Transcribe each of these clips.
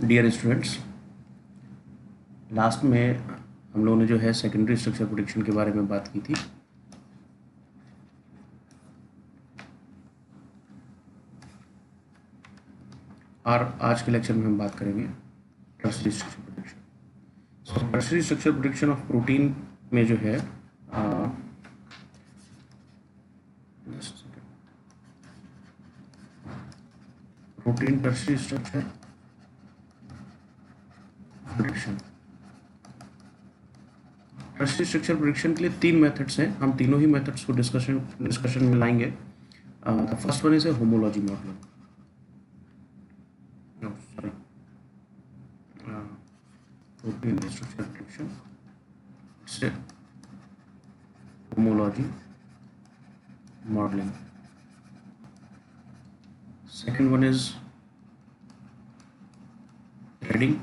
Dear students, last में हम लोगों ने जो है सेकेंडरी स्ट्रक्चर प्रेडिक्शन के बारे में बात की थी। और आज के लेक्चर में हम बात करेंगे tertiary structure prediction. So tertiary structure prediction of protein में जो है protein tertiary structure prediction. Tertiary structure prediction के लिए तीन मेथड्स हैं। हम तीनों ही मेथड्स को डिस्कशन में लाएंगे। The first one is homology modelling. Protein structure prediction से homology modeling. Second one is threading,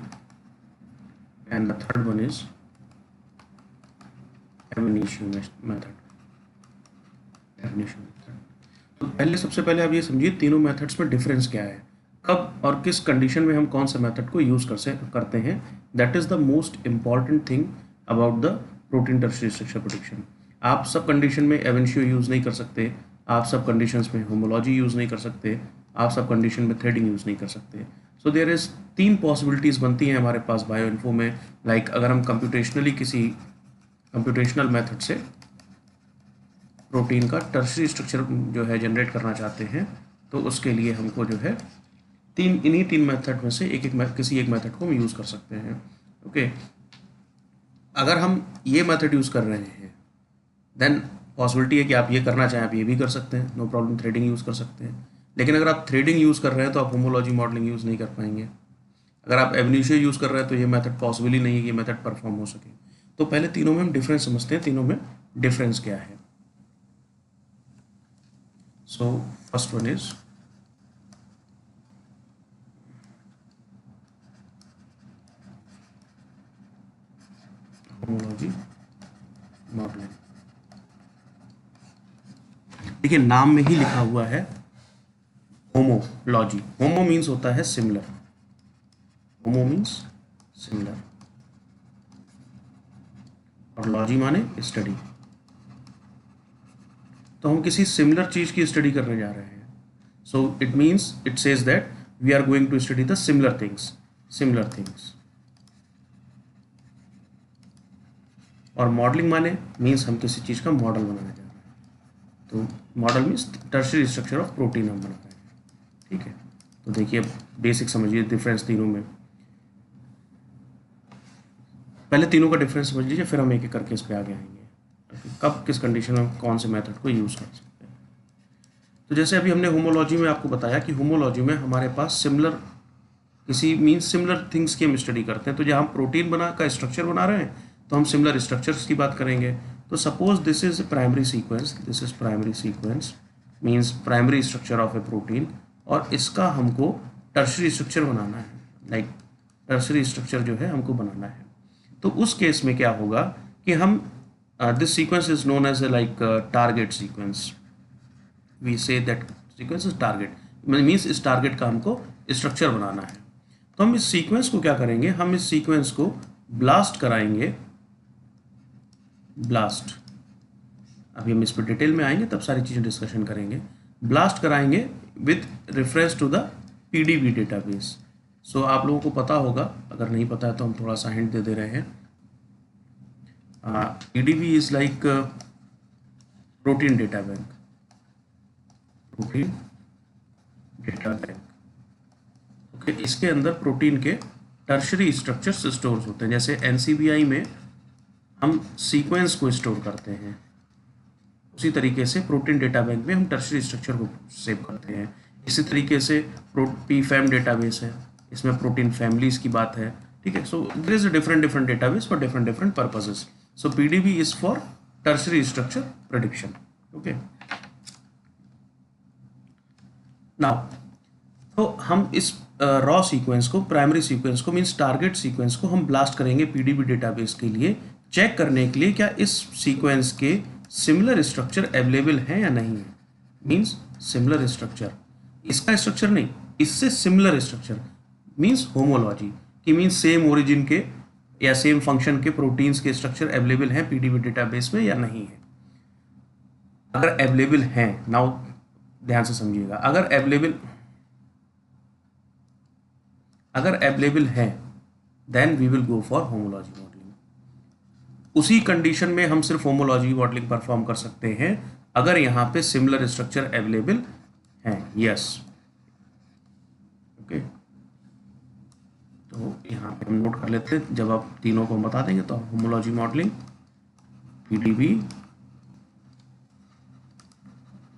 and the third one is ab initio method. तो पहले सबसे पहले आप ये समझिए तीनों मेथड्स में डिफरेंस क्या है, कब और किस कंडीशन में हम कौन सा मेथड को यूज करते हैं। That is the most important thing about the protein tertiary structure prediction. आप सब कंडीशन में एब इनिशियो यूज़ नहीं कर सकते, आप सब कंडीशंस में होमोलॉजी यूज़ नहीं कर सकते, आप सब कंडीशन में थ्रेडिंग यूज़ नहीं कर सकते। सो देयर इज़ तीन पॉसिबिलिटीज़ बनती हैं हमारे पास बायो इन्फो में। लाइक अगर हम किसी कंप्यूटेशनल मेथड से प्रोटीन का टर्शरी स्ट्रक्चर जो है जनरेट करना चाहते हैं, तो उसके लिए हमको जो है इन्हीं तीन मेथड में से किसी एक मेथड को हम यूज़ कर सकते हैं। ओके, अगर हम ये मेथड यूज़ कर रहे हैं देन पॉसिबिलिटी है कि आप ये करना चाहें, आप ये भी कर सकते हैं, नो प्रॉब्लम, थ्रेडिंग यूज़ कर सकते हैं। लेकिन अगर आप थ्रेडिंग यूज़ कर रहे हैं तो आप होमोलॉजी मॉडलिंग यूज़ नहीं कर पाएंगे। अगर आप एब इनिशियो यूज़ कर रहे हैं तो ये मेथड पॉसिबल ही नहीं है कि ये मेथड परफॉर्म हो सके। तो पहले तीनों में हम डिफरेंस समझते हैं, तीनों में डिफरेंस क्या है। So first one is homology modelling. देखिए नाम में ही लिखा हुआ है होमोलॉजी। होमो मीन्स होता है सिमिलर, होमो मीन्स सिमिलर, और लॉजी माने स्टडी। तो हम किसी सिमिलर चीज की स्टडी करने जा रहे हैं। So it means it says that we are going to study the similar things. और मॉडलिंग माने मीन्स हम किसी चीज का मॉडल बनाने जा रहे हैं। तो model means tertiary structure of protein हम बना रहे हैं। ठीक है, तो देखिए बेसिक समझिए डिफरेंस तीनों में। पहले तीनों का डिफरेंस समझ लीजिए, फिर हम एक एक करके इस पे आगे आएंगे कब किस कंडीशन में कौन से मेथड को यूज़ कर सकते हैं। तो जैसे अभी हमने होमोलॉजी में आपको बताया कि होमोलॉजी में हमारे पास सिमिलर थिंग्स की हम स्टडी करते हैं। तो जब हम प्रोटीन का स्ट्रक्चर बना रहे हैं तो हम सिमिलर स्ट्रक्चर्स की बात करेंगे। तो suppose this is primary sequence means primary structure of A protein, और इसका हमको टर्शरी स्ट्रक्चर बनाना है। लाइक टर्शरी स्ट्रक्चर जो है हमको बनाना है। तो उस केस में क्या होगा कि हम this sequence is known as a like target sequence. We say that sequence is target, means इस टारगेट का हमको स्ट्रक्चर बनाना है। तो हम इस सीक्वेंस को क्या करेंगे, हम इस सीक्वेंस को ब्लास्ट कराएंगे। ब्लास्ट, अभी हम इस पर डिटेल में आएंगे, तब सारी चीज़ें डिस्कशन करेंगे। ब्लास्ट कराएंगे with reference to the PDB database. So आप लोगों को पता होगा, अगर नहीं पता है तो हम थोड़ा सा हिंट दे रहे हैं। PDB is like protein data bank. Okay, इसके अंदर प्रोटीन के टर्शरी स्ट्रक्चर्स स्टोर होते हैं। जैसे एनसीबीआई में हम सीक्वेंस को स्टोर करते हैं, उसी तरीके से प्रोटीन डेटा बैंक में हम टर्शरी स्ट्रक्चर को सेव करते हैं। इसी तरीके से पीफैम डेटाबेस है, इसमें प्रोटीन फैमिलीज की बात है। ठीक है, so there is a different database for different purposes. So PDB is for tertiary structure prediction. Okay, now तो हम इस रॉ सीक्वेंस को, प्राइमरी सीक्वेंस को मीन्स टारगेट सीक्वेंस को हम ब्लास्ट करेंगे पीडीबी डेटाबेस के लिए, चेक करने के लिए क्या इस सीक्वेंस के सिमिलर स्ट्रक्चर अवेलेबल है या नहीं है। मीन्स सिमिलर स्ट्रक्चर, इसका स्ट्रक्चर नहीं, इससे सिमिलर स्ट्रक्चर। मीन्स होमोलॉजी, कि मीन्स सेम ओरिजिन के या सेम फंक्शन के प्रोटीन्स के स्ट्रक्चर अवेलेबल हैं पीडीबी डेटाबेस में या नहीं है। अगर अवेलेबल हैं, नाउ ध्यान से समझिएगा, अगर अवेलेबल है then we will go for homology modelling. उसी कंडीशन में हम सिर्फ होमोलॉजी मॉडलिंग परफॉर्म कर सकते हैं अगर यहाँ पे सिमिलर स्ट्रक्चर अवेलेबल हैं। यस, ओके, तो यहाँ पे हम नोट कर लेते हैं, जब आप तीनों को बता देंगे तो homology modelling, PDB,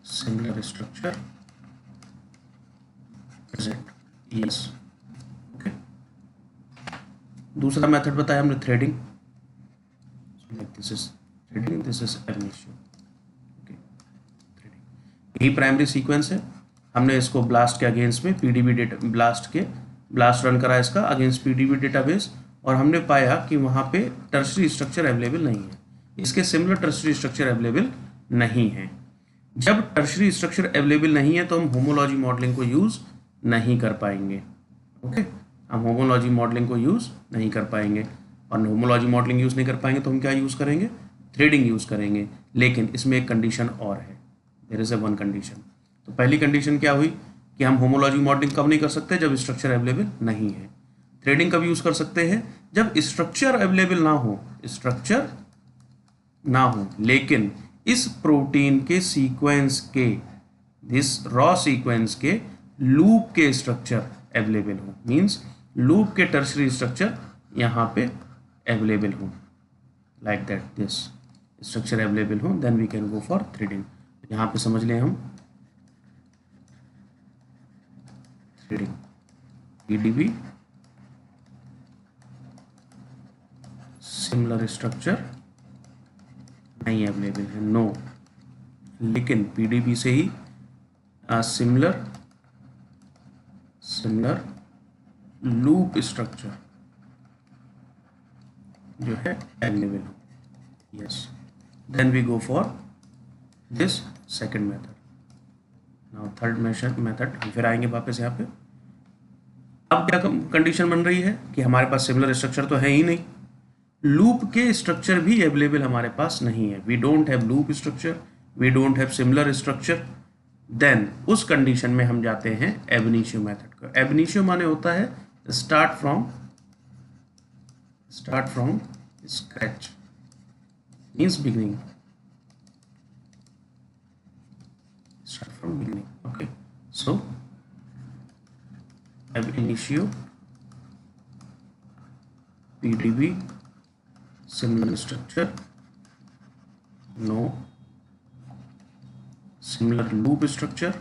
similar structure present, yes, okay. दूसरा मेथड बताया हमने threading, this is threading, this is ab initio, okay, threading. यही प्राइमरी सीक्वेंस है, हमने इसको ब्लास्ट के अगेंस्ट में पीडीबी डेटा ब्लास्ट रन करा इसका अगेंस्ट पीडीबी डेटाबेस, और हमने पाया कि वहाँ पे टर्शरी स्ट्रक्चर अवेलेबल नहीं है, इसके सिमिलर टर्शरी स्ट्रक्चर अवेलेबल नहीं है। जब टर्शरी स्ट्रक्चर अवेलेबल नहीं है तो हम होमोलॉजी मॉडलिंग को यूज़ नहीं कर पाएंगे, ओके, हम होमोलॉजी मॉडलिंग को यूज़ नहीं कर पाएंगे, और होमोलॉजी मॉडलिंग यूज़ नहीं कर पाएंगे तो हम क्या यूज़ करेंगे, थ्रेडिंग यूज़ करेंगे। लेकिन इसमें एक कंडीशन और है, there is a one condition. तो पहली कंडीशन क्या हुई कि हम होमोलॉजी मॉडलिंग कब नहीं कर सकते, जब स्ट्रक्चर अवेलेबल नहीं है। थ्रेडिंग कब यूज़ कर सकते हैं, जब स्ट्रक्चर अवेलेबल ना हो, स्ट्रक्चर ना हो, लेकिन इस प्रोटीन के सीक्वेंस के, दिस रॉ सीक्वेंस के लूप के स्ट्रक्चर अवेलेबल हो, मींस लूप के टर्शरी स्ट्रक्चर यहाँ पे अवेलेबल हो, like that, this structure available हो, then we can go for threading. यहाँ पे समझ लें हम थ्रेडिंग, पीडीबी, सिमिलर स्ट्रक्चर नहीं अवेलेबल है, नो, लेकिन पीडीबी से ही सिमिलर लूप स्ट्रक्चर जो है अवेलेबल हो, yes, then we go for this second method. Now third method हम फिर आएंगे वापस यहाँ पे। अब क्या कंडीशन बन रही है कि हमारे पास सिमिलर स्ट्रक्चर तो है ही नहीं, लूप के स्ट्रक्चर भी अवेलेबल हमारे पास नहीं है, we don't have loop structure, we don't have similar structure. Then उस कंडीशन में हम जाते हैं ab initio मेथड का। ab initio माने होता है start from scratch, means beginning, start from beginning, okay, so ab initio pdb similar structure, no, similar loop structure,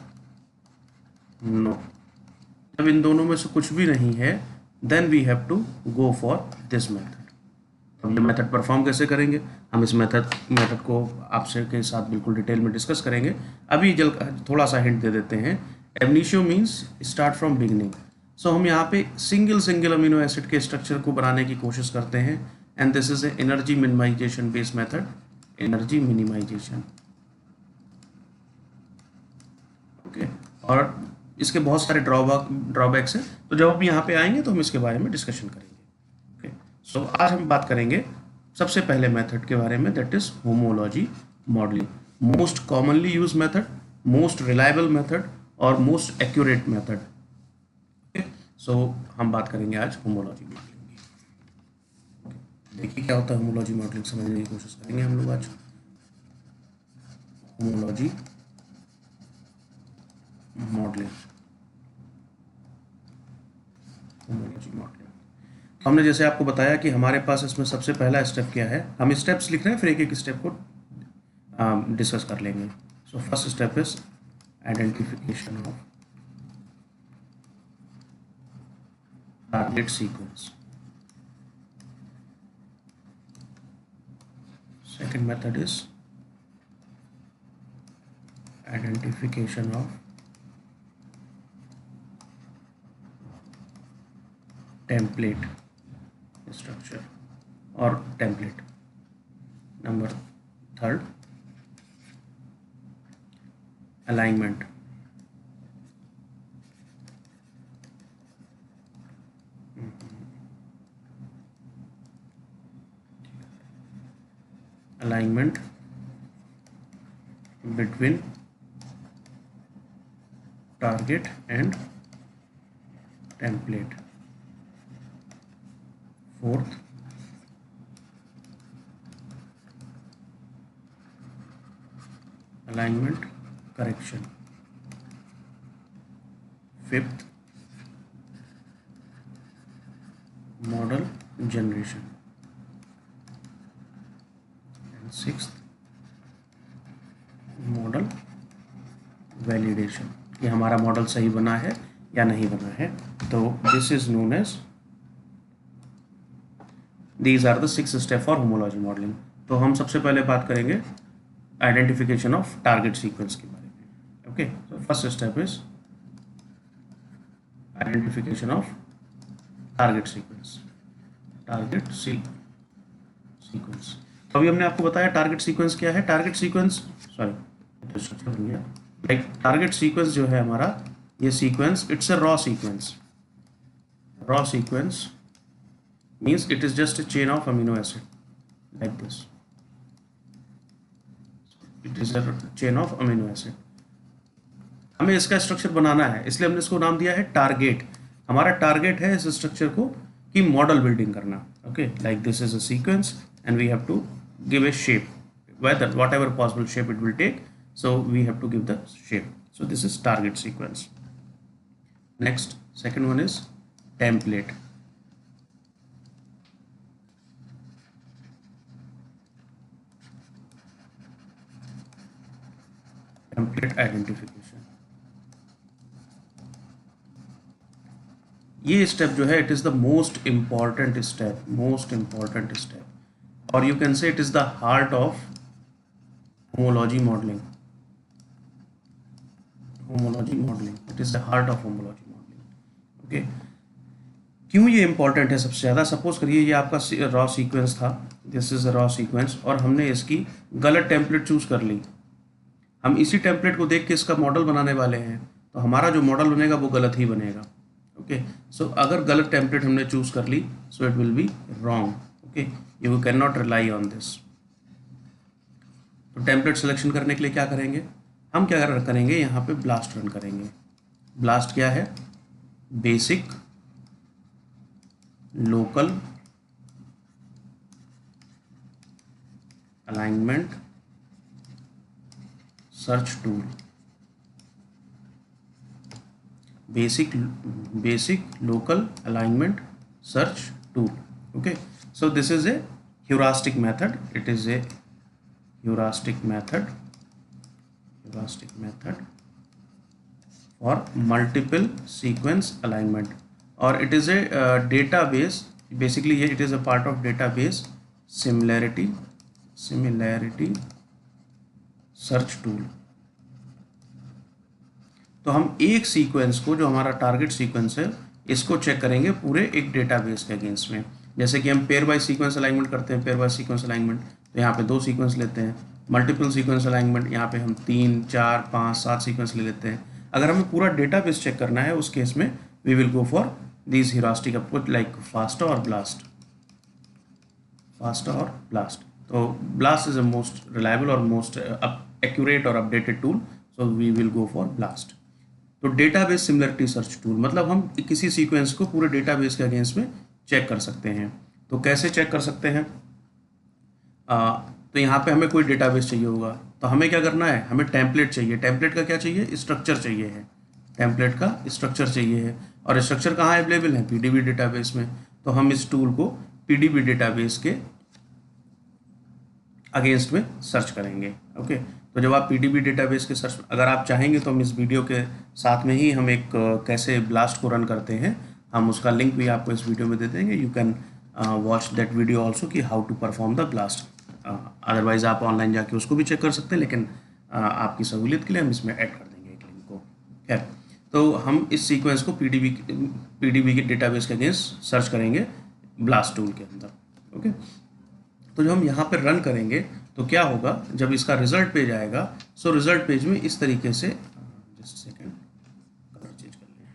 no, जब इन दोनों में से कुछ भी नहीं है then we have to go for this method. हम ये मेथड परफॉर्म कैसे करेंगे, हम इस मेथड को आपसे के साथ बिल्कुल डिटेल में डिस्कस करेंगे। अभी थोड़ा सा हिंट दे देते हैं। ab initio means start from beginning, so हम यहाँ पे सिंगल अमीनो एसिड के स्ट्रक्चर को बनाने की कोशिश करते हैं, and this is a energy minimization based method, energy minimization, okay. और इसके बहुत सारे ड्रॉबैक्स हैं, तो जब हम यहाँ पे आएंगे तो हम इसके बारे में डिस्कशन करेंगे, ओके। सो आज हम बात करेंगे सबसे पहले मेथड के बारे में, that is homology modelling, most commonly use method, most reliable method और मोस्ट एक्यूरेट मेथड, ओके। सो हम बात करेंगे आज होमोलॉजी मॉडलिंग की। देखिए क्या होता है होमोलॉजी मॉडलिंग, समझने की कोशिश करेंगे हम लोग आज। होमोलॉजी मॉडलिंग, हमने जैसे आपको बताया कि हमारे पास इसमें सबसे पहला स्टेप क्या है, हम स्टेप्स लिख रहे हैं, फिर एक एक स्टेप को डिस्कस कर लेंगे। So first step is identification of target sequence, second method is identification of template structure और template, number third alignment, alignment between target and template. Fourth, alignment correction. Fifth, model generation. And sixth, model validation, कि हमारा model सही बना है या नहीं बना है. तो this is known as, these are the 6 step for homology modelling. तो हम सबसे पहले बात करेंगे आइडेंटिफिकेशन ऑफ टारगेट सीक्वेंस के बारे में. ओके, तो first step is identification of target sequence. Target sequence, तो अभी हमने आपको बताया टारगेट सीक्वेंस क्या है. Target sequence, sorry, like target sequence जो है हमारा, ये sequence it's a raw sequence. Raw sequence means it is just a chain of amino acid like this. It is a chain of amino acid. हमें इसका structure बनाना है, इसलिए हमने इसको नाम दिया है टारगेट. हमारा टारगेट है इस स्ट्रक्चर को कि मॉडल बिल्डिंग करना. Okay, like this is a sequence and we have to give a shape, whatever possible shape it will take, so we have to give the shape. So this is target sequence. Next, second one is template. Template identification. ये step जो है, it is the most important step, most important step, or you can say it is the heart of homology modeling. Homology modeling, it is the heart of homology modeling. Okay, क्यों ये important है सबसे ज़्यादा? Suppose करिए ये आपका raw sequence था, this is raw sequence, और हमने इसकी गलत टेम्पलेट चूज कर ली. हम इसी टेम्पलेट को देख के इसका मॉडल बनाने वाले हैं, तो हमारा जो मॉडल बनेगा वो गलत ही बनेगा. ओके, सो अगर गलत टेम्पलेट हमने चूज कर ली, so it will be wrong. Okay, you can not rely on this. तो टेम्पलेट सिलेक्शन करने के लिए क्या करेंगे हम? क्या करेंगे, यहाँ पे ब्लास्ट रन करेंगे. ब्लास्ट क्या है? Basic local alignment search tool. Basic local alignment search tool. Okay, so this is a heuristic method. It is a heuristic method for multiple sequence alignment, or it is a database. Basically it is a part of database similarity search tool. तो हम एक sequence को, जो हमारा target sequence है, इसको check करेंगे पूरे एक डेटाबेस के अगेंस्ट में. जैसे कि हम पेयर बाय सीक्वेंस अलाइनमेंट करते हैं, पेयर बाय सीक्वेंस अलाइनमेंट, तो यहाँ पे 2 सीक्वेंस लेते हैं. मल्टीपल सीक्वेंस अलाइनमेंट, यहाँ पे हम 3, 4, 5, 7 सीक्वेंस ले लेते हैं. अगर हमें पूरा डेटाबेस चेक करना है, उस केस में we will go for this heuristic approach like FASTA और ब्लास्ट. तो BLAST is the most reliable और मोस्ट एक्यूरेट और updated tool, so we will go for BLAST. तो डेटाबेस सिमिलरिटी सर्च टूल, मतलब हम किसी सीक्वेंस को पूरे डेटाबेस के अगेंस्ट में चेक कर सकते हैं. तो कैसे चेक कर सकते हैं? तो यहाँ पे हमें कोई डेटाबेस चाहिए होगा, तो हमें क्या करना है? हमें टेम्पलेट चाहिए. टेम्पलेट का क्या चाहिए? स्ट्रक्चर चाहिए है. टेम्पलेट का स्ट्रक्चर चाहिए है, और स्ट्रक्चर कहाँ अवेलेबल है? पीडीबी डेटाबेस में. तो हम इस टूल को पीडीबी डेटाबेस के अगेंस्ट में सर्च करेंगे. ओके, तो जब आप पीडीबी डेटाबेस के सर्च, अगर आप चाहेंगे तो हम इस वीडियो के साथ में ही हम एक कैसे ब्लास्ट को रन करते हैं, हम उसका लिंक भी आपको इस वीडियो में दे देंगे. You can watch that video also कि how to perform the blast. Otherwise आप ऑनलाइन जाके उसको भी चेक कर सकते हैं, लेकिन आपकी सहूलियत के लिए हम इसमें ऐड कर देंगे एक लिंक को. खैर, तो हम इस सीक्वेंस को पीडीबी के डेटाबेस के अगेंस्ट सर्च करेंगे ब्लास्ट टूल के अंदर. ओके, तो जब हम यहाँ पर रन करेंगे तो क्या होगा? जब इसका रिजल्ट पेज आएगा, सो रिजल्ट पेज में इस तरीके से, जस्ट सेकेंड, कलर चेंज कर लें.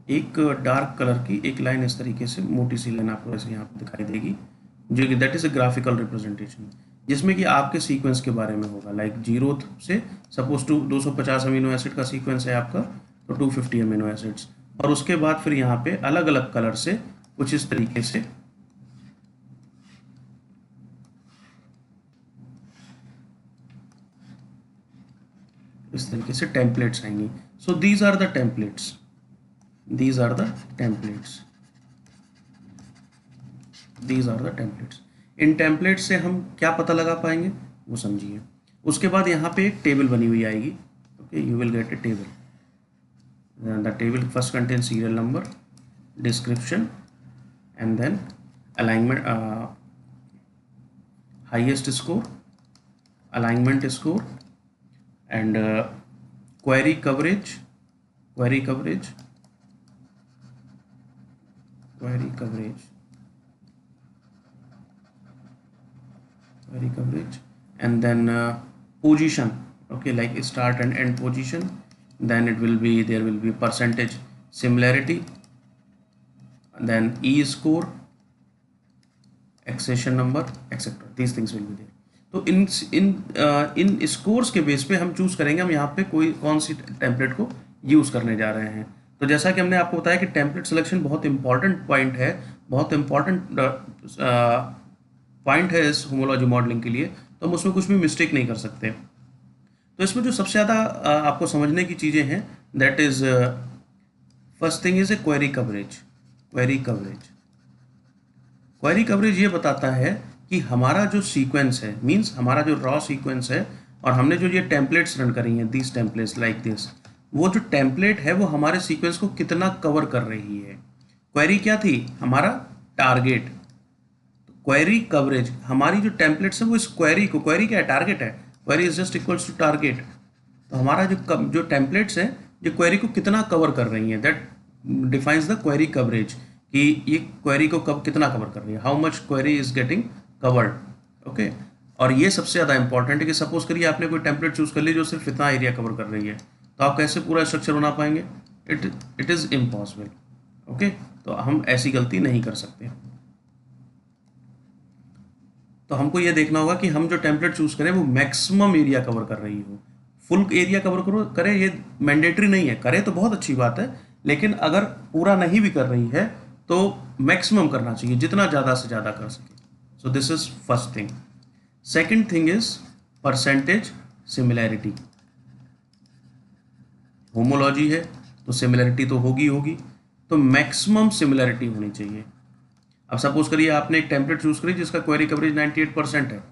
एक डार्क कलर की एक लाइन इस तरीके से, मोटी सी लाइन आपको ऐसे यहाँ पे दिखाई देगी, जो कि that is a graphical representation, जिसमें कि आपके सीक्वेंस के बारे में होगा। लाइक जीरो से सपोज टू 250 अमीनो एसिड का सीक्वेंस है आपका, तो 250 अमीनो एसिड्स, और उसके बाद फिर यहाँ पे अलग अलग कलर से कुछ इस तरीके से टेम्पलेट्स आएंगी। So these are the templates, these are the templates, these are the templates। इन टेम्पलेट से हम क्या पता लगा पाएंगे वो समझिए। उसके बाद यहाँ पे एक टेबल बनी हुई आएगी, okay, you will get a table. The table first contain serial number, description, and then alignment, highest score, alignment score, and query coverage, query coverage, query coverage, query coverage, and then position, okay, like start and end position. Then it will be, there will be percentage similarity, then e score, accession number, etc. these things will be there। तो इन scores के base पे हम choose करेंगे हम यहाँ पे कोई कौन सी टेम्पलेट को यूज करने जा रहे हैं। तो जैसा कि हमने आपको बताया कि टेम्पलेट सिलेक्शन बहुत इंपॉर्टेंट पॉइंट है, बहुत इंपॉर्टेंट पॉइंट है इस होमोलॉजी मॉडलिंग के लिए, तो हम उसमें कुछ भी मिस्टेक नहीं कर सकते। तो इसमें जो सबसे ज़्यादा आपको समझने की चीज़ें हैं, that is first thing is a query coverage. Query coverage, query coverage ये बताता है कि हमारा जो सीक्वेंस है, मींस हमारा जो रॉ सीक्वेंस है, और हमने जो ये टेम्पलेट्स रन करी हैं, दीज टेम्पलेट्स लाइक दिस, वो जो टेम्पलेट है वो हमारे सीक्वेंस को कितना कवर कर रही है। क्वेरी क्या थी, हमारा टारगेट। क्वेरी कवरेज, हमारी जो टेम्पलेट्स है वो इस क्वेरी को, क्वेरी क्या है, टारगेट है, query is just equals to target. तो हमारा जो टेम्पलेट्स है जो क्वेरी को कितना कवर कर रही है, that defines the query coverage, कि ये क्वेरी को कितना कवर कर रही है, how much query is getting covered, okay. और ये सबसे ज़्यादा इंपॉर्टेंट है कि सपोज करिए आपने कोई टेम्पलेट चूज कर ली जो सिर्फ इतना एरिया कवर कर रही है, तो आप कैसे पूरा स्ट्रक्चर बना पाएंगे, इट इज़ इम्पॉसिबल, ओके। तो हम ऐसी गलती नहीं कर सकते। तो हमको ये देखना होगा कि हम जो टेम्पलेट चूज करें वो मैक्सिमम एरिया कवर कर रही हो। फुल एरिया कवर करे ये मैंडेटरी नहीं है, करे तो बहुत अच्छी बात है, लेकिन अगर पूरा नहीं भी कर रही है तो मैक्सिमम करना चाहिए, जितना ज़्यादा से ज़्यादा कर सके। सो this is first thing. Second thing is percentage similarity. Homology है तो सिमिलैरिटी तो होगी, तो मैक्सिमम सिमिलैरिटी होनी चाहिए। अब सपोज करिए आपने एक टेम्पलेट चूज करी जिसका क्वेरी कवरेज 98% है,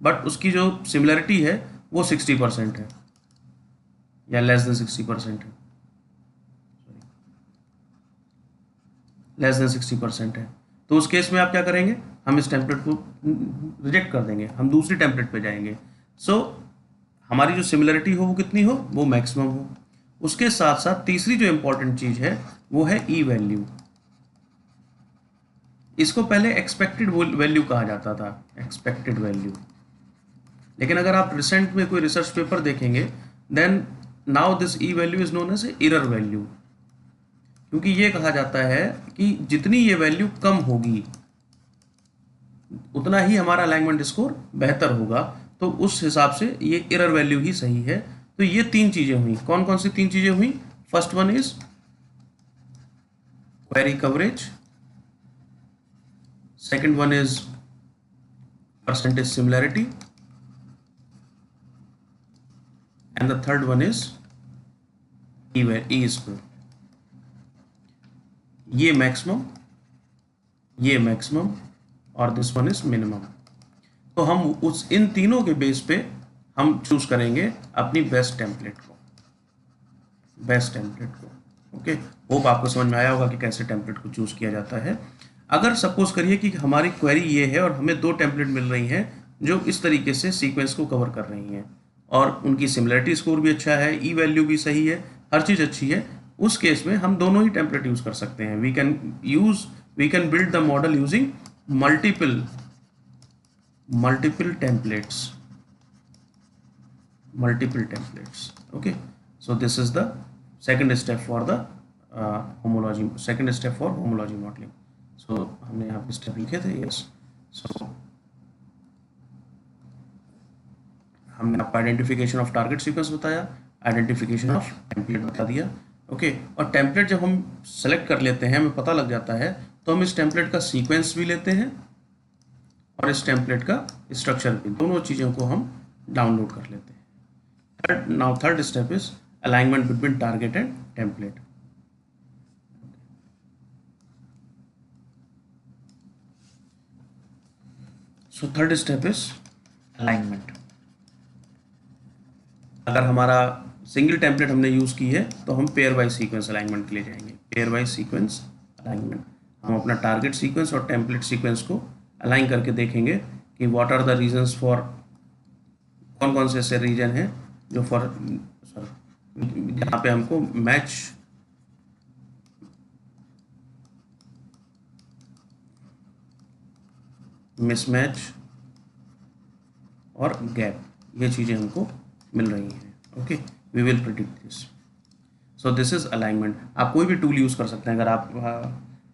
बट उसकी जो सिमिलैरिटी है वो 60% है, या लेस देन 60% है, लेस देन 60% है। तो उस केस में आप क्या करेंगे, हम इस टेम्पलेट को रिजेक्ट कर देंगे, हम दूसरी टेम्पलेट पे जाएंगे। सो हमारी जो सिमिलरिटी हो वो कितनी हो, वो मैक्सिमम हो। उसके साथ साथ तीसरी जो इंपॉर्टेंट चीज है वो है ई वैल्यू। इसको पहले एक्सपेक्टेड वैल्यू कहा जाता था, एक्सपेक्टेड वैल्यू, लेकिन अगर आप रिसेंट में कोई रिसर्च पेपर देखेंगे, then now this E value is known as error value, क्योंकि ये कहा जाता है कि जितनी ये वैल्यू कम होगी उतना ही हमारा अलाइनमेंट स्कोर बेहतर होगा, तो उस हिसाब से ये एरर वैल्यू ही सही है। तो ये तीन चीजें हुई, कौन कौन सी तीन चीजें हुई, first one is query coverage, second one is percentage similarity, and the third one is e score। ये मैक्सिमम और दिस वन इज मिनिमम। तो हम उस इन तीनों के बेस पे हम चूज करेंगे अपनी बेस्ट टेम्पलेट को, ओके। होप आपको समझ में आया होगा कि कैसे टेम्पलेट को चूज किया जाता है। अगर सपोज करिए कि हमारी क्वेरी ये है और हमें दो टेम्पलेट मिल रही हैं जो इस तरीके से सीक्वेंस को कवर कर रही हैं, और उनकी सिमिलरिटी स्कोर भी अच्छा है, ई वैल्यू भी सही है, हर चीज़ अच्छी है, उस केस में हम दोनों ही टेम्पलेट यूज कर सकते हैं। We can build the model using multiple templates, okay. So this is the second step for the homology, second step for homology modelling. सो हमने यहाँ पे स्टेप लिखे थे, यस। सो हमने आपको आइडेंटिफिकेशन ऑफ टारगेट सीक्वेंस बताया, आइडेंटिफिकेशन ऑफ टेम्पलेट बता दिया, ओके। और टेम्पलेट जब हम सेलेक्ट कर लेते हैं, हमें पता लग जाता है, तो हम इस टेम्पलेट का सीक्वेंस भी लेते हैं और इस टेम्पलेट का स्ट्रक्चर भी, दोनों चीज़ों को हम डाउनलोड कर लेते हैं। Now third step is alignment between target and template. So third step is alignment. अगर हमारा सिंगल टेम्पलेट हमने यूज़ की है तो हम पेयर वाइज सीक्वेंस अलाइनमेंट के लिए जाएंगे। पेयर वाइज सीक्वेंस अलाइनमेंट, हम अपना टारगेट सीक्वेंस और टेम्पलेट सीक्वेंस को अलाइन करके देखेंगे कि what are the reasons for, कौन कौन से ऐसे रीजन हैं जो फॉर जहाँ पे हमको मैच, मिसमैच और गैप, ये चीज़ें हमको मिल रही हैं, okay. We will predict this. So this is alignment. आप कोई भी टूल यूज़ कर सकते हैं। अगर आप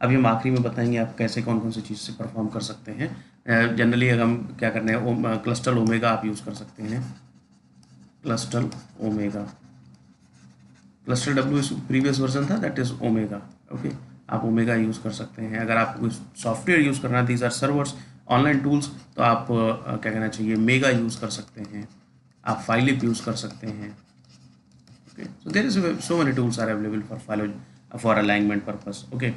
अभी हम आखिरी में बताएंगे आप कैसे कौन कौन सी चीज़ से परफॉर्म कर सकते हैं। जनरली अगर हम क्या करते हैं, क्लस्टल ओमेगा आप यूज़ कर सकते हैं, Clustal omega. Clustal W previous version था, दैट इज ओमेगा, ओके। आप ओमेगा यूज़ कर सकते हैं। अगर आप कोई सॉफ्टवेयर यूज़ करना है, these are servers, online tools, तो आप क्या कहना चाहिए, मेगा यूज़ कर सकते हैं, आप फाइलिप यूज़ कर सकते हैं, okay. So there is so many tools are available for for alignment purpose, okay.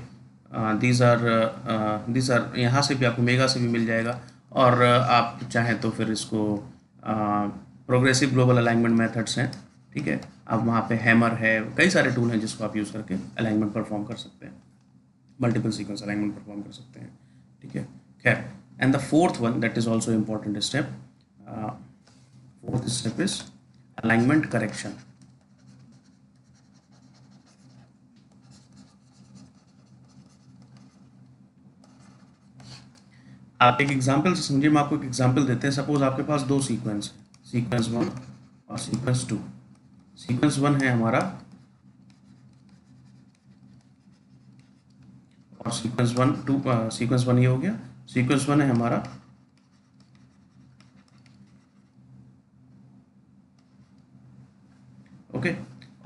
These are यहाँ से भी आपको मेगा से भी मिल जाएगा, और आप चाहें तो फिर इसको प्रोग्रेसिव ग्लोबल अलाइनमेंट मेथड्स हैं, ठीक है। आप वहाँ पे हैमर है, कई सारे टूल हैं जिसको आप यूज़ करके अलाइनमेंट परफॉर्म कर सकते हैं, मल्टीपल सीक्वेंस अलाइनमेंट परफॉर्म कर सकते हैं, ठीक है। खैर, and the fourth one that is also important step, fourth step is alignment correction. आप एक एग्जाम्पल से समझिए, मैं आपको एक एग्जाम्पल देते हैं। सपोज आपके पास दो सीक्वेंस है, सीक्वेंस 1 और सीक्वेंस 2। सीक्वेंस 1 है हमारा, और सीक्वेंस 1 2 सीक्वेंस 1 ये हो गया। सीक्वेंस 1 है हमारा, ओके।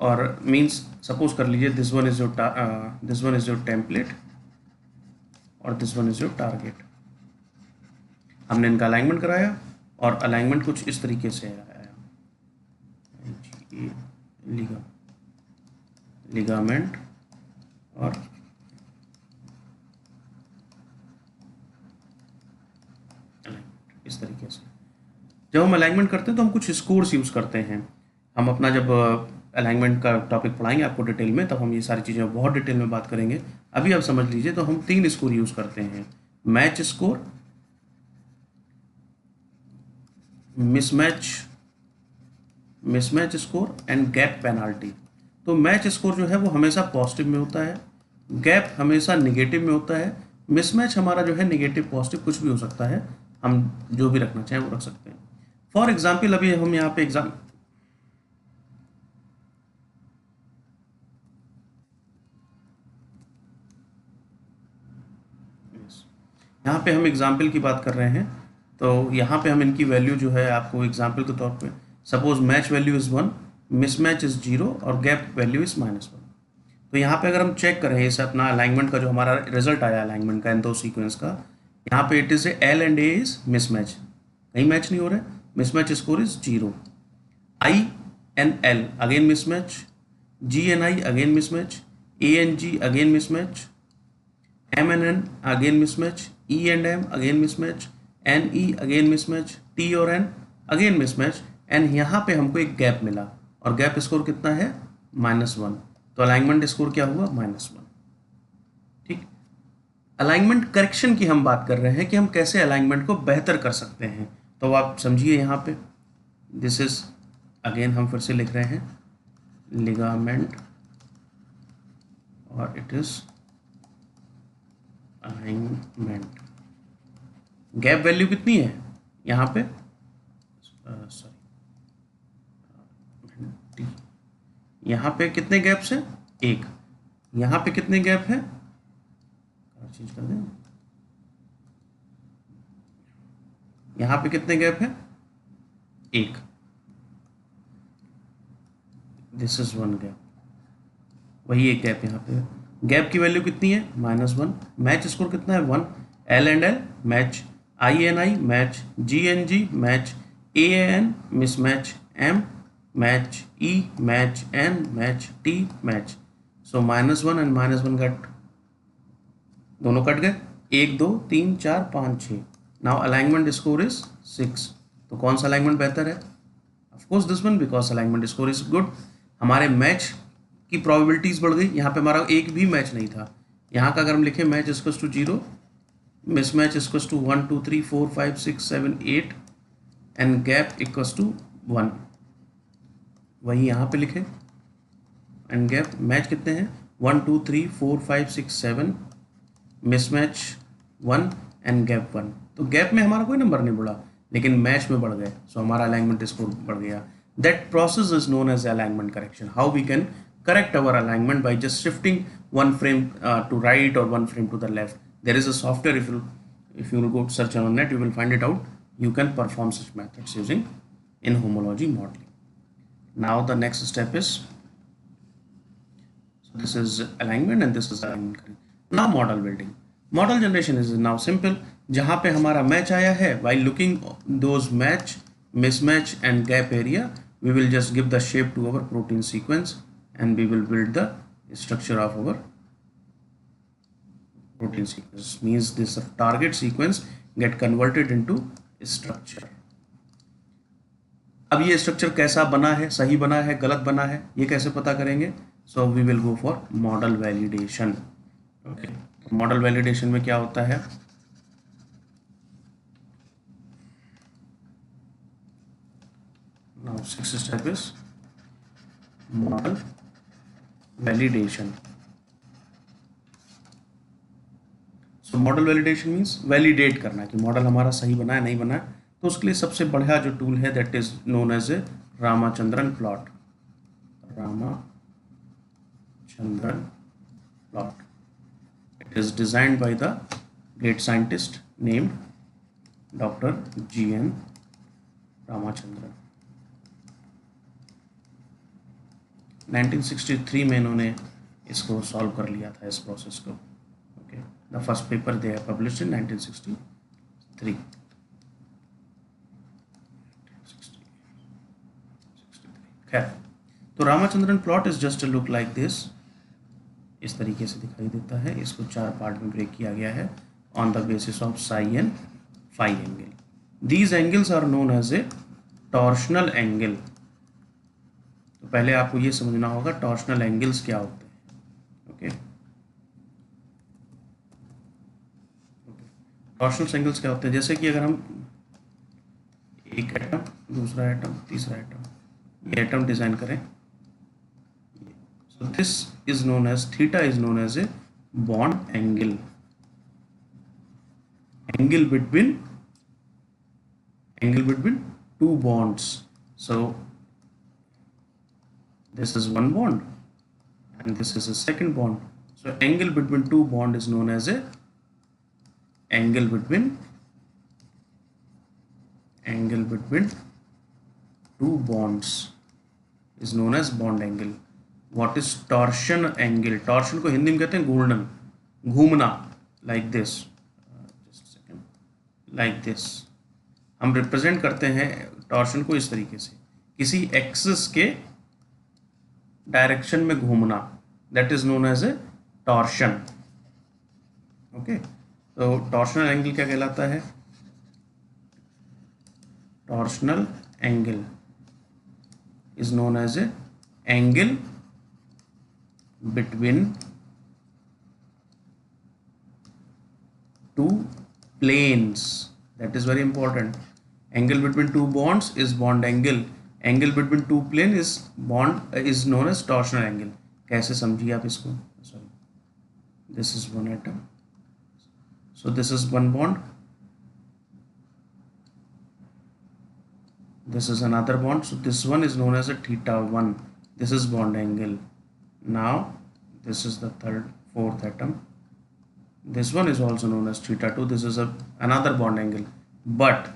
और मींस सपोज कर लीजिए this one is your template और this one is your target. हमने इनका अलाइनमेंट कराया और अलाइनमेंट कुछ इस तरीके से आया, लिगामेंट और इस तरीके से। जब हम अलाइनमेंट करते हैं तो हम कुछ स्कोर्स यूज़ करते हैं। हम अपना जब अलाइनमेंट का टॉपिक पढ़ाएंगे आपको डिटेल में, तब हम ये सारी चीज़ें बहुत डिटेल में बात करेंगे। अभी आप समझ लीजिए, तो हम 3 स्कोर यूज़ करते हैं, match score, mismatch score and gap penalty. तो मैच स्कोर जो है वो हमेशा पॉजिटिव में होता है, गैप हमेशा निगेटिव में होता है, मिसमैच हमारा जो है निगेटिव पॉजिटिव कुछ भी हो सकता है, हम जो भी रखना चाहें वो रख सकते हैं। फॉर एग्जाम्पल अभी हम यहाँ पे यहाँ पे हम एग्जाम्पल की बात कर रहे हैं, तो यहाँ पे हम इनकी वैल्यू जो है आपको एग्जाम्पल के तौर पे, suppose match value is 1, mismatch is 0 और गैप वैल्यू इज़ -1। तो यहाँ पे अगर हम चेक करें इस अपना अलाइनमेंट का जो हमारा रिजल्ट आया अलाइनमेंट का इन दो सीक्वेंस का, यहाँ पे it is L and A is mismatch, कहीं मैच नहीं हो रहे, mismatch score is 0। I and L again mismatch, G and I again mismatch, A and G again mismatch, M and N again mismatch, E and M again mismatch, N E again mismatch, T और N again mismatch, and यहाँ पे हमको एक gap मिला और gap score कितना है, -1। तो अलाइनमेंट स्कोर क्या हुआ, -1, ठीक। अलाइनमेंट करेक्शन की हम बात कर रहे हैं कि हम कैसे अलाइनमेंट को बेहतर कर सकते हैं। तो आप समझिए यहाँ पे दिस इज अगेन हम फिर से लिख रहे हैं लिगामेंट और it is alignment. Gap value कितनी है यहाँ पे, सॉरी यहाँ पे कितने गैप्स हैं, एक। यहाँ पे कितने गैप है, चेंज कर दें, यहाँ पे कितने गैप है, एक, दिस इज वन गैप, वही एक गैप यहाँ पे। गैप की वैल्यू कितनी है, -1। मैच स्कोर कितना है, 1। L and L match, I and I match, G and G match, A N mismatch, M match, E match, N match, T match. So -1 and -1 cut, दोनों cut गए, 1 2 3 4 5 6। Now alignment score is 6। तो कौन सा alignment बेहतर है, of course this one, because alignment score is good. हमारे match की probabilities बढ़ गई, यहाँ पे हमारा एक भी मैच नहीं था, यहाँ का अगर हम लिखें match equals to 0, mismatch equals to 1 2 3 4 5 6 7 8 and gap equals to 1, वही यहाँ पे लिखे। एंड गैप मैच कितने हैं, 1 2 3 4 5 6 7, मिसमैच 1 एंड गैप 1। तो गैप में हमारा कोई नंबर नहीं बढ़ा, लेकिन मैच में बढ़ गए, सो हमारा अलाइनमेंट स्कोर बढ़ गया। That process is known as alignment correction. How we can correct our alignment by just shifting one frame to right or one frame to the left. There is a software, if you will go search on net, you will find it out. You can perform such methods using in homology modeling. Now the next step is, so this is alignment and this is alignment. Now model building. Model generation is now simple. जहाँ पे हमारा match आया है, while looking those match, mismatch and gap area, we will just give the shape to our protein sequence and we will build the structure of our protein sequence. Means this target sequence get converted into structure. अब ये structure कैसा बना है, सही बना है, गलत बना है, ये कैसे पता करेंगे? So we will go for model validation. Okay, model validation में क्या होता है, now 6th step is model validation. So model validation means validate करना कि मॉडल हमारा सही बना है नहीं बना है। तो उसके लिए सबसे बढ़िया जो टूल है that is known as a Ramachandran plot. Ramachandran plot, it is designed by the great scientist named doctor GN Ramachandran. 1963 में इन्होंने इसको सॉल्व कर लिया था, इस प्रोसेस को। Okay, the first paper they have published in 1963। खैर, तो Ramachandran plot is just look like this, इस तरीके से दिखाई देता है। इसको 4 पार्ट में ब्रेक किया गया है on the basis of psi and phi angle. These angles are known as a torsional angle. तो पहले आपको ये समझना होगा टॉर्शनल एंगल्स क्या होते हैं। ओके, टॉर्शनल एंगल्स क्या होते हैं, जैसे कि अगर हम एक एटम, दूसरा एटम, तीसरा एटम, ये एटम डिजाइन करें, so this is known as theta is known as a bond angle between two bonds. So this is one bond and this is a second bond. So angle between two bond is known as a angle between two bonds is known as bond angle. What is torsion angle? Torsion को हिंदी में कहते हैं घूर्णन, घूमना, like this, just a second, like this। हम represent करते हैं torsion को इस तरीके से, किसी एक्सिस के डायरेक्शन में घूमना, that is known as a torsion। Okay, तो टॉर्शनल एंगल क्या कहलाता है? Torsional angle is known as a angle between two planes. That is very important. Angle between two bonds is bond angle. Angle between two plane is known as torsional angle. कैसे समझिए आप इसको? Sorry, this is one atom. So this is one bond. This is another bond. So this one is known as a theta 1. This is bond angle. Now this is the third, fourth atom. This one is also known as theta 2. This is another bond angle. But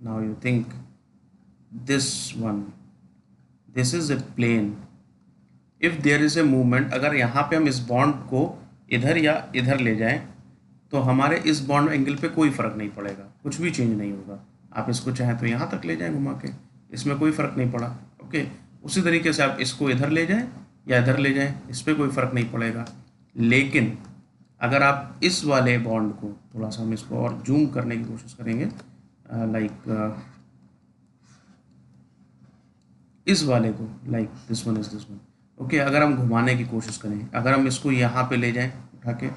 now you think this one, this is a plane. If there is a movement, अगर यहाँ पे हम इस bond को इधर या इधर ले जाएं तो हमारे इस बॉन्ड एंगल पे कोई फ़र्क नहीं पड़ेगा, कुछ भी चेंज नहीं होगा। आप इसको चाहें तो यहाँ तक ले जाएं घुमा के, इसमें कोई फ़र्क नहीं पड़ा। ओके, उसी तरीके से आप इसको इधर ले जाएं या इधर ले जाएं, इस पर कोई फ़र्क नहीं पड़ेगा। लेकिन अगर आप इस वाले बॉन्ड को, थोड़ा सा हम इसको और जूम करने की कोशिश करेंगे, इस वाले को, like this one is this one. Okay, अगर हम घुमाने की कोशिश करें, अगर हम इसको यहाँ पे ले जाएं उठा के,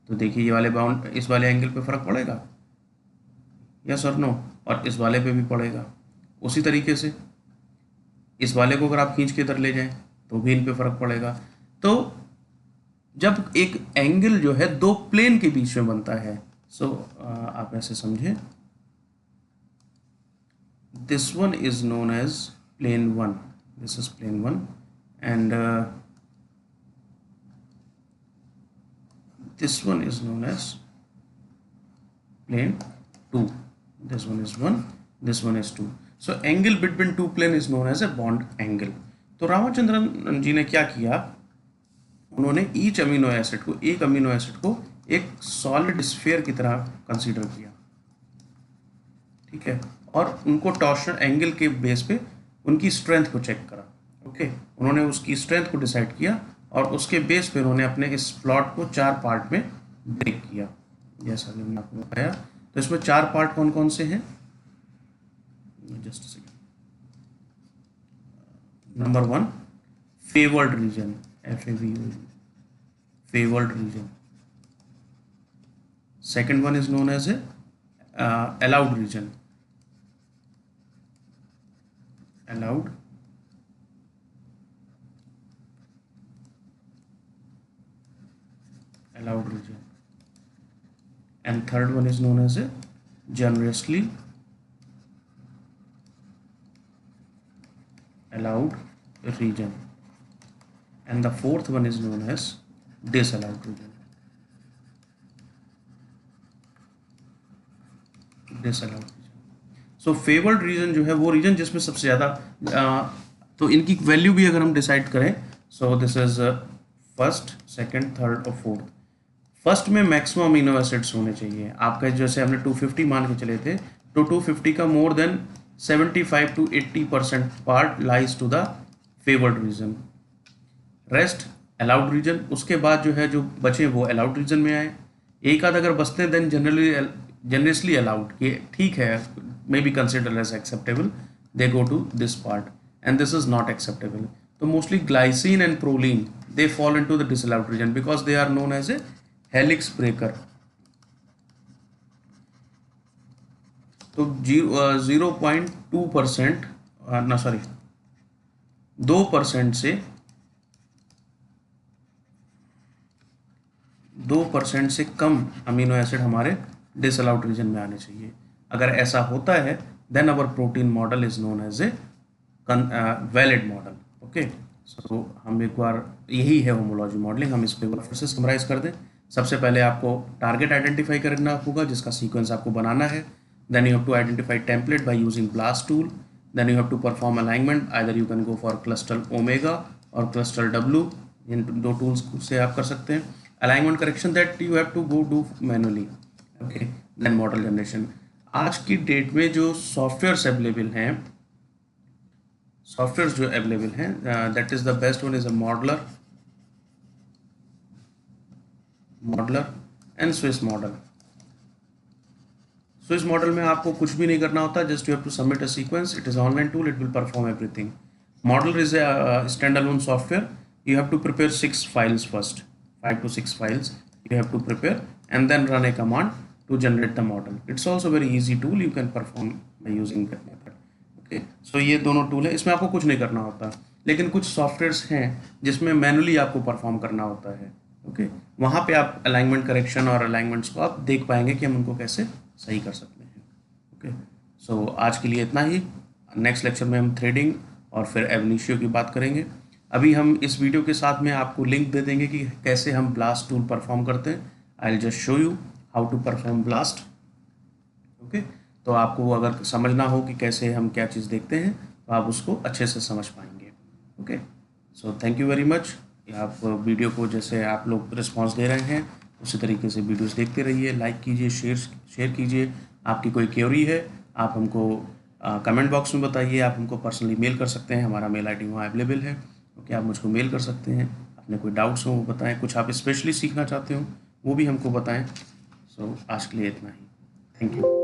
तो देखिए ये वाले बाउंड, इस वाले एंगल पे फ़र्क पड़ेगा, यस और नो, और इस वाले पे भी पड़ेगा। उसी तरीके से इस वाले को अगर आप खींच के इधर ले जाएं तो भी इन पे फ़र्क पड़ेगा। तो जब एक एंगल जो है दो प्लेन के बीच में बनता है, आप ऐसे समझें, this one is known as plane one, this is plane one, and this one is known as plane 2. This one is 1, this one is 2. So angle between two plane is known as a bond angle. तो रामाचंद्रन जी ने क्या किया, उन्होंने each amino acid को, एक amino acid को एक solid sphere की तरह कंसीडर किया, ठीक है, और उनको टॉर्शन एंगल के बेस पे उनकी स्ट्रेंथ को चेक करा। ओके, उन्होंने उसकी स्ट्रेंथ को डिसाइड किया और उसके बेस पे उन्होंने अपने इस प्लॉट को 4 पार्ट में ब्रेक किया, जैसा कि मैंने आपको बताया। तो इसमें 4 पार्ट कौन कौन से हैं, just second. Number 1, favoured region, FAVORD, favoured region. Second one is known as a allowed region, allowed. allowed region, and third one is known as a generously allowed region, and the fourth one is known as disallowed region, disallowed region। so favored region जो है वो reason जिसमें सबसे ज़्यादा तो इनकी value भी अगर हम डिसाइड करें, सो this is first, second, third और फोर्थ। फर्स्ट में मैक्सिमम अमीनो एसिड्स होने चाहिए आपका, जैसे हमने 250 मान के चले थे, तो 250 का more than 75 to 80% part lies to the favoured region, rest allowed region. उसके बाद जो है जो बचे वो अलाउड रीजन में आए, एक आध अगर बचते हैं देन जनरसली अलाउड, ये ठीक है, may be consider as acceptable, they go to this part and this is not acceptable. तो mostly glycine and proline they fall into the disallowed region because they are known as a helix breaker. तो 0.2% ना sorry 2% से 2% से कम amino acid हमारे disallowed region में आने चाहिए। अगर ऐसा होता है then our protein model is known as a valid model. Okay, सो हम एक बार, यही है होमोलॉजी मॉडलिंग, हम इस पर फिर से समराइज कर दें। सबसे पहले आपको टारगेट आइडेंटिफाई करना होगा जिसका सीक्वेंस आपको बनाना है। Then you have to identify template by using BLAST tool. Then you have to perform alignment, either you can go for Clustal Omega और क्लस्टर डब्ल्यू, इन 2 टूल्स से आप कर सकते हैं। Alignment correction that you have to go do manually. Okay, then model generation. आज की date में जो सॉफ्टवेयर्स अवेलेबल हैं, सॉफ्टवेयर जो अवेलेबल हैं, that is the best one is a modeller and Swiss Model. Swiss Model में आपको कुछ भी नहीं करना होता, just you have to submit a sequence, it is online tool, it will perform everything. Modeller is a stand alone software, you have to prepare 6 files first, 5 to 6 files you have to prepare and then run a command to generate the model. It's also very easy tool, you can perform by using that method. Okay, so ये दोनों tool है, इसमें आपको कुछ नहीं करना होता, लेकिन कुछ सॉफ्टवेयर्स हैं जिसमें मैनुअली आपको परफॉर्म करना होता है। ओके, वहाँ पे आप अलाइनमेंट करेक्शन और अलाइनमेंट्स को आप देख पाएंगे कि हम उनको कैसे सही कर सकते हैं। ओके, सो आज के लिए इतना ही। नेक्स्ट लेक्चर में हम थ्रेडिंग और फिर एब इनिशियो की बात करेंगे। अभी हम इस वीडियो के साथ में आपको लिंक दे देंगे कि कैसे हम ब्लास्ट टूल परफॉर्म करते हैं। I will just show you how to perform BLAST. Okay, तो आपको अगर समझना हो कि कैसे हम क्या चीज़ देखते हैं तो आप उसको अच्छे से समझ पाएंगे। Okay, so thank you very much. आप वीडियो को जैसे आप लोग रिस्पांस दे रहे हैं उसी तरीके से वीडियोस देखते रहिए, लाइक कीजिए, शेयर कीजिए। आपकी कोई क्वेरी है आप हमको कमेंट बॉक्स में बताइए, आप हमको पर्सनली मेल कर सकते हैं, हमारा मेल आईडी वहाँ अवेलेबल है। ओके, आप मुझको मेल कर सकते हैं, अपने कोई डाउट्स हो वो बताएं, कुछ आप स्पेशली सीखना चाहते हो वो भी हमको बताएं। सो आज के लिए इतना ही, थैंक यू।